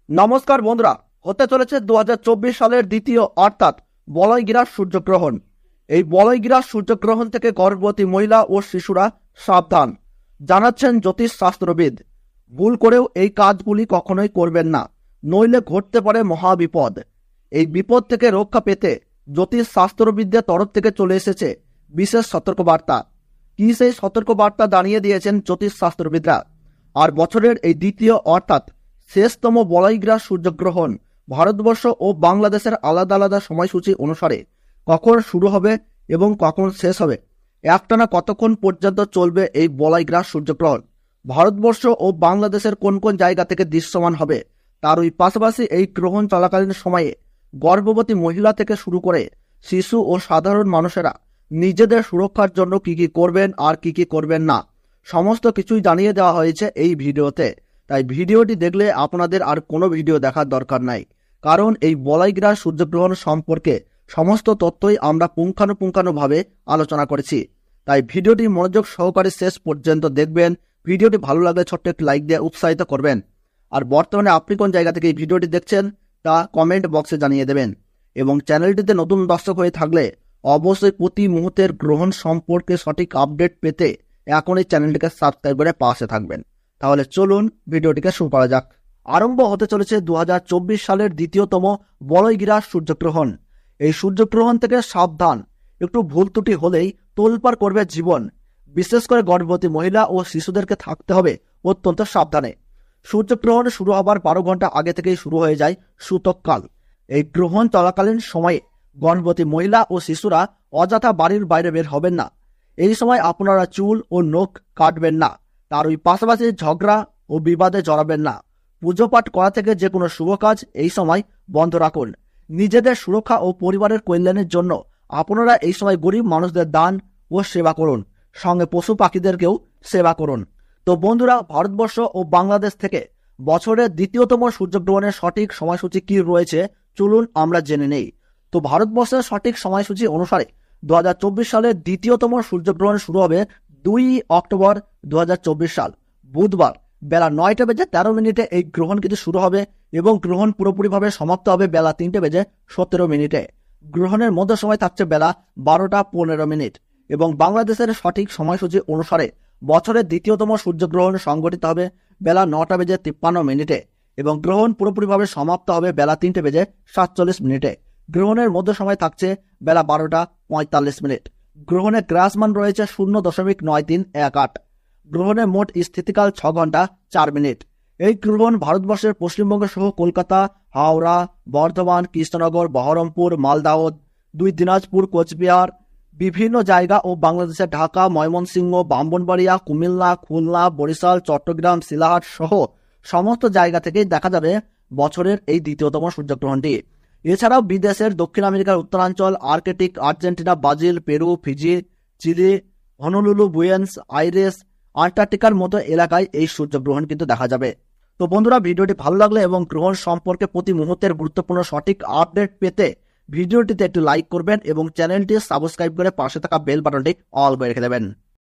নমস্কার বন্ধুরা, হতে চলেছে 2024 সালের দ্বিতীয় অর্থাৎ বলয়গ্রাস সূর্যগ্রহণ। এই বলয়গ্রাস সূর্যগ্রহণ থেকে গর্ভবতী মহিলা ও শিশুরা সাবধান, জানাচ্ছেন জ্যোতিষ শাস্ত্রবিদ। ভুল করেও এই কাজগুলি কখনোই করবেন না, নইলে ঘটতে পারে মহাবিপদ। এই বিপদ থেকে রক্ষা পেতে জ্যোতিষ শাস্ত্রবিদদের তরফ থেকে চলে এসেছে বিশেষ সতর্কবার্তা। কি সেই সতর্কবার্তা জানিয়ে দিয়েছেন জ্যোতিষ শাস্ত্রবিদরা। আর বছরের এই দ্বিতীয় অর্থাৎ শেষতম বলয়গ্রাস সূর্যগ্রহণ ভারতবর্ষ ও বাংলাদেশের আলাদা আলাদা সময়সূচি অনুসারে কখন শুরু হবে এবং কখন শেষ হবে, একটানা কতক্ষণ পর্যন্ত চলবে এই বলয়গ্রাস সূর্যগ্রহণ, ভারতবর্ষ ও বাংলাদেশের কোন কোন জায়গা থেকে দৃশ্যমান হবে, তার ওই পাশাপাশি এই গ্রহণ চলাকালীন সময়ে গর্ভবতী মহিলা থেকে শুরু করে শিশু ও সাধারণ মানুষেরা নিজেদের সুরক্ষার জন্য কি কি করবেন আর কি কি করবেন না, সমস্ত কিছুই জানিয়ে দেওয়া হয়েছে এই ভিডিওতে। তাই ভিডিওটি দেখলে আপনাদের আর কোনো ভিডিও দেখার দরকার নাই, কারণ এই বলয়গ্রাস সূর্যগ্রহণ সম্পর্কে সমস্ত তথ্যই আমরা পুঙ্খানুপুঙ্খানুভাবে আলোচনা করেছি। তাই ভিডিওটি মনোযোগ সহকারে শেষ পর্যন্ত দেখবেন। ভিডিওটি ভালো লাগলে ছোট্ট একটি লাইক দিয়ে উৎসাহিত করবেন। আর বর্তমানে আপনি কোন জায়গা থেকে এই ভিডিওটি দেখছেন তা কমেন্ট বক্সে জানিয়ে দেবেন। এবং চ্যানেলটিতে নতুন দর্শক হয়ে থাকলে অবশ্যই প্রতি মুহূর্তের গ্রহণ সম্পর্কে সঠিক আপডেট পেতে এখন এই চ্যানেলটিকে সাবস্ক্রাইব করে পাশে থাকবেন। তাহলে চলুন ভিডিওটিকে শুরু করা যাক। আরম্ভ হতে চলেছে 2024 সালের দ্বিতীয়তম বলয়গ্রাস সূর্যগ্রহণ। এই সূর্যগ্রহণ থেকে সাবধান, একটু ভুল ত্রুটি হলেই তোলপাড় করবে জীবন। বিশেষ করে গর্ভবতী মহিলা ও শিশুদেরকে থাকতে হবে অত্যন্ত সাবধানে। সূর্যগ্রহণ শুরু হবার 12 ঘন্টা আগে থেকেই শুরু হয়ে যায় সূতককাল। এই গ্রহণ চলাকালীন সময়ে গর্ভবতী মহিলা ও শিশুরা অযথা বাড়ির বাইরে বের হবেন না। এই সময় আপনারা চুল ও নখ কাটবেন না, তার ওই পাশাপাশি ঝগড়া ও বিবাদে জড়াবেন না। পুজো পাঠ করা থেকে যে কোনো শুভ কাজ এই সময় বন্ধ রাখুন। নিজেদের সুরক্ষা ও পরিবারের কল্যাণের জন্য আপনারা এই সময় গরিব মানুষদের দান ও সেবা করুন, সঙ্গে পশু পাখিদেরকেও সেবা করুন। তো বন্ধুরা, ভারতবর্ষ ও বাংলাদেশ থেকে বছরের দ্বিতীয়তম সূর্যগ্রহণের সঠিক সময়সূচি কি রয়েছে চলুন আমরা জেনে নেই। তো ভারতবর্ষের সঠিক সময়সূচি অনুসারে 2024 সালের দ্বিতীয়তম সূর্যগ্রহণ শুরু হবে 2 অক্টোবর 2024 সাল বুধবার বেলা 9:13 এই গ্রহণ কিন্তু শুরু হবে এবং গ্রহণ পুরোপুরিভাবে সমাপ্ত হবে বেলা 3:17। গ্রহণের মধ্য সময় থাকছে বেলা 12:15 এবং বাংলাদেশের সঠিক সময়সূচি অনুসারে বছরের দ্বিতীয়তম সূর্যগ্রহণ সংঘটিত হবে বেলা 9:53 এবং গ্রহণ পুরোপুরিভাবে সমাপ্ত হবে বেলা 3:47। গ্রহণের মধ্য সময় থাকছে বেলা 12:45। গ্রহণের গ্রাসমান রয়েছে 0.9318। গ্রহণের মোট স্থিতিকাল 6 ঘন্টা 4 মিনিট। এই গ্রহণ ভারতবর্ষের পশ্চিমবঙ্গ সহ কলকাতা, হাওড়া, বর্ধমান, কৃষ্ণনগর, বহরমপুর, মালদাহ, 2 দিনাজপুর, কোচবিহার, বিভিন্ন জায়গা ও বাংলাদেশের ঢাকা, ময়মনসিংহ, ব্রাহ্মণবাড়িয়া, কুমিল্লা, খুলনা, বরিশাল, চট্টগ্রাম, শিলাহাট সহ সমস্ত জায়গা থেকেই দেখা যাবে বছরের এই দ্বিতীয়তম সূর্যগ্রহণটি। এছাড়াও বিদেশের দক্ষিণ আমেরিকার উত্তরাঞ্চল, Arctic, Argentina, Brazil, Peru, Fiji, Chile, Honolulu, Buenos Aires, আন্টার্কটিকার মতো এলাকায় এই সূর্যগ্রহণ কিন্তু দেখা যাবে। তো বন্ধুরা, ভিডিওটি ভালো লাগলে এবং গ্রহণ সম্পর্কে প্রতি মুহূর্তের গুরুত্বপূর্ণ সঠিক আপডেট পেতে ভিডিওটিতে একটু লাইক করবেন এবং চ্যানেলটি সাবস্ক্রাইব করে পাশে থাকা বেল বাটনটি অল করে রেখে দেবেন।